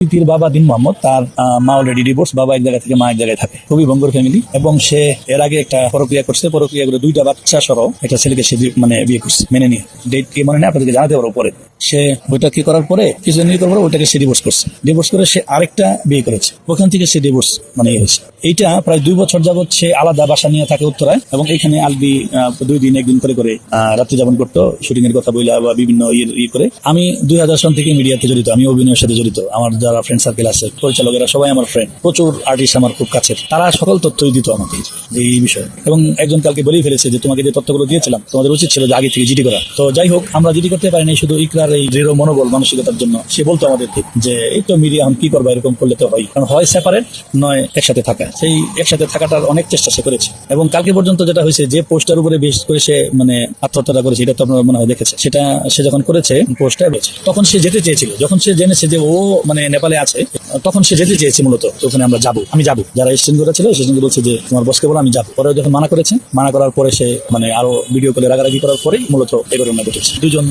প্রীতির বাবা দিন মোহাম্মদ, তার মা অলরেডি ডিভোর্স, বাবা এক জায়গায় থেকে মা এক জায়গায় থাকে, খুবই ভঙ্গুর ফ্যামিলি। এবং সে এর আগে একটা প্রক্রিয়া করছে, প্রক্রিয়া করে 2টা বাচ্চা সহ একটা ছেলেকে সে বিয়ে করছে মেনে নিয়ে। ডেট কি মনে নেই, আপনাদেরকে জানাতে পারবো পরে। সে ওইটা কি করার পরে কিছুদিন নিয়ে করার পরে ওইটাকে সে ডিভোর্স করছে। ডিভোর্স করে সে আরেকটা বিয়ে করেছে, ওখান থেকে সে ডিভোর্স হয়েছে। এইটা প্রায় 2 বছর যাবৎ সে আলাদা বাসা নিয়ে থাকে উত্তরায়, এবং এখানে আলবি 2 দিন একদিন করে রাত্রি যাপন করতো, শুটিং এর কথা বইলা বা বিভিন্ন ইয়ে করে। আমি 2000 সন থেকে মিডিয়াতে জড়িত, আমি অভিনয়ের সাথে জড়িত। আমার যারা ফ্রেন্ড সার্কেল আছে, পরিচালকেরা সবাই আমার ফ্রেন্ড, প্রচুর আর্টিস্ট আমার খুব কাছের, তারা সকল তথ্যই দিত আমাকে এই বিষয়ে। এবং একজন কালকে বলেই ফেলেছে যে তোমাকে যে তথ্যগুলো দিয়েছিলাম তোমাদের উচিত ছিল যে আগে থেকে জিডি করা। তো যাই হোক, আমরা জিডি করতে পারিনি শুধু ইকরার এই দৃঢ় মনোবল মানসিকতার জন্য। সে বলতো আমাদেরকে যে এই তো মিডিয়া এখন কি করবা, এরকম করলে তো হয়, কারণ হয় সেপারেট নয় একসাথে থাকা। সেই একসাথে থাকাটার অনেক চেষ্টা সে করেছে। এবং কালকে পর্যন্ত যেটা হয়েছে, যে পোস্টার উপরে বেশ করে সে আত্মহত্যা করেছে, এটা তো আপনারা মনে হয় দেখেছে। সেটা সে যখন করেছে পোস্টটা, তখন সে যেতে চেয়েছিল, যখন সে জেনেছে যে ও নেপালে আছে, তখন সে যেতে চেয়েছে মূলত। ওখানে আমি যাবো, যারা এক্সচেঞ্জ করেছিল সেখানে বলছে যে তোমার বসকে বলো আমি যাবো। পরে যখন মানা করেছে, মানা করার পরে সে আরো ভিডিও কলে রাগারাগি করার পরেই মূলত এই ঘটনা ঘটেছে। 2জন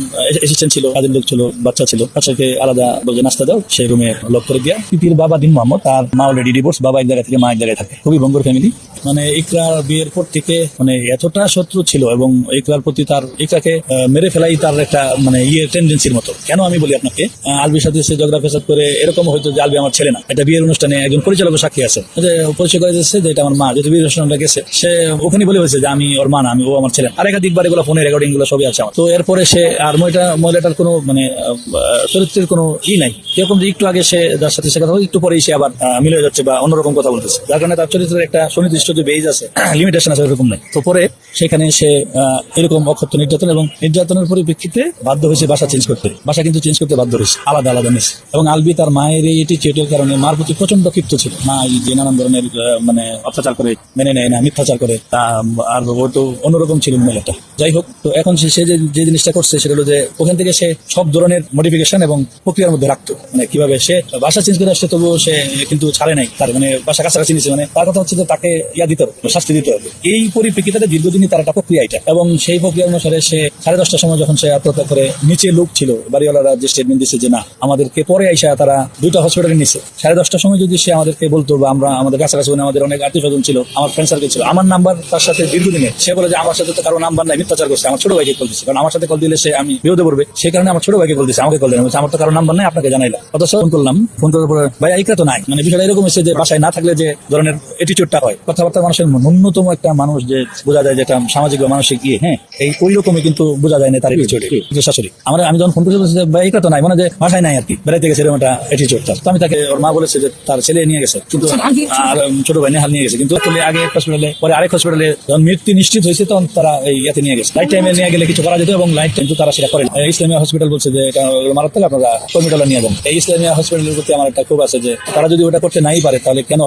এসিস্ট্যান্ট ছিল, কাজের লোক ছিল, বাচ্চা ছিল, বাচ্চাকে আলাদা বলছে নাস্তা দাও, সেই রুমে লক করে দিয়া। প্রীতির বাবা দিন মোহাম্মদ, তার মা অলরেডি ডিভোর্স, বাবা এক জায়গায় থেকে মা এক জায়গায় থাকে, খুবই ভঙ্গুর ফ্যামিলি। ইকরার বিয়ের পর থেকে এতটা শত্রু ছিল, এবং ইকরার প্রতি ইকরাকে মেরে ফেলাই তার একটা টেন্ডেন্সির মতো। কেন আমি বলি আপনাকে, আলবির সাথে সে ঝগড়া ফেসাদ করে এরকম হয়তো যে আলবি আমার ছেলে না। একটা বিয়ের অনুষ্ঠানে একজন পরিচালকের সাক্ষী আছে, যে পরিচয় করে দিচ্ছে যে এটা আমার মা। যেহেতু বিয়ের অনুষ্ঠানটা গেছে, সে ওখানে বলে হয়েছে যে আমি ওর মা না, ও আমার ছেলে। আর একাধিকবার এগুলো ফোনে রেকর্ডিং গুলো সবই আছে আমার। তো এরপরে সে আর মহিলাটার কোনো চরিত্রের কোনো নাই, এরকম যে একটু আগে সে যার সাথে সে কথা বলে, একটু পরেই সে আবার মিলে যাচ্ছে বা অন্যরকম কথা বলতেছে, যার কারণে তার চরিত্রের একটা সুনির্দিষ্ট যে বেজ আছে, লিমিটেশন আছে, এরকম নাই। তো পরে সেখানে সে এরকম অকথ্য নির্যাতন এবং নির্যাতনের পরিপ্রেক্ষিতে বাধ্য হয়েছে বাসা চেঞ্জ করতে। বাসা কিন্তু চেঞ্জ করতে বাধ্য হয়েছে, আলাদা নিয়েছে। এবং আলবি তার মায়ের এই এটিটিউডের কারণে মার প্রতি প্রচন্ড ক্ষিপ্ত ছিল। মা যে নানান ধরনের অত্যাচার করে, মেনে নেয় না, মিথ্যাচার করে, আর ও তো অন্যরকম ছিল মহিলাটা। যাই হোক, তো এখন সে যে জিনিসটা করছে সেটা হলো যে ওখান থেকে সে সব ধরনের মডিফিকেশন এবং প্রক্রিয়ার মধ্যে রাখতো। কিভাবে সে বাসা চেঞ্জ করে আসছে, তবুও সে কিন্তু ছাড়ে নাই তার বাসা কাছাকাছি নিচ্ছে। তার কথা হচ্ছে যে তাকে দিতে হবে, শাস্তি দিতে হবে। এই পরিপ্রেক্ষিতে দীর্ঘদিনই তার একটা প্রক্রিয়া এটা, এবং সেই প্রক্রিয়া অনুসারে সে 10:30টার সময় যখন সে আত্মহত্যা করে, নিচে লোক ছিল, বাড়িওয়ালারা যে স্টেটমেন্ট দিচ্ছে যে না, আমাদেরকে পরে আইসা তারা 2টা হসপিটালে নিচ্ছে। 10:30টার সময় যদি সে আমাদেরকে বলতো, বা আমাদের কাছাকাছি আমাদের অনেক আত্মীয় স্বজন ছিল, আমার ফ্রেন্ড সার্কেল ছিল, আমার নাম্বার তার সাথে দীর্ঘদিনের, সে বলে যে আমার সাথে তো কারো নাম্বার নাই, মিথ্যাচার করছে, আমার ছোট ভাইকে কল দিচ্ছে, কারণ আমার সাথে কল দিলে সে আমি বিরোধে পড়বে, সেই কারণে আমার ছোট ভাইকে কল দিচ্ছে, আমাকে কল দিলেন, আমার তো কারো নাম্বার নাই, আপনাকে জানাইলাম। অথচ ফোন করলাম, ফোন করার পরে ভাই ইকরা তো নাই। বিষয়টা এরকম হচ্ছে যে বাসায় না থাকলে যে ধরনের এটিটিউডটা হয়, কথাবার্তা মানুষের ন্যূনতম একটা মানুষ যে বোঝা যায় যেটা সামাজিক বা মানসিক ওই রকমই কিন্তু বোঝা যায় না তার এটিটিউড। শাশুড়ি আমি যখন ফোন করে বলছি যে ভাই ইকরা তো নাই, যে বাসায় নাই আর কি, বেড়াইতে গেছে, এরকম একটা এটিটিউড তার। তো আমি তাকে, ওর মা বলেছে যে তার ছেলে নিয়ে গেছে, কিন্তু ছোট ভাই নেহাল নিয়ে গেছে, কিন্তু আগে এক হসপিটালে, পরে আরেক হসপিটালে যখন মৃত্যু নিশ্চিত হয়েছে, তখন তারা ইয়াতে নিয়ে গেছে। লাইট টাইমে নিয়ে গেলে কিছু করা যেত, এবং লাইট কিন্তু তারা সেটা করে। ইসলামিয়া হসপিটাল বলছে যে এটা মারাত্মক, আপনারা কর্মীটালা নিয়ে যান। এই ইসলামিয়া হসপিটালের প্রতি আমার একটা ক্ষোভ আছে যে তারা যদি ওটা করতে নাই পারে, তাহলে কেন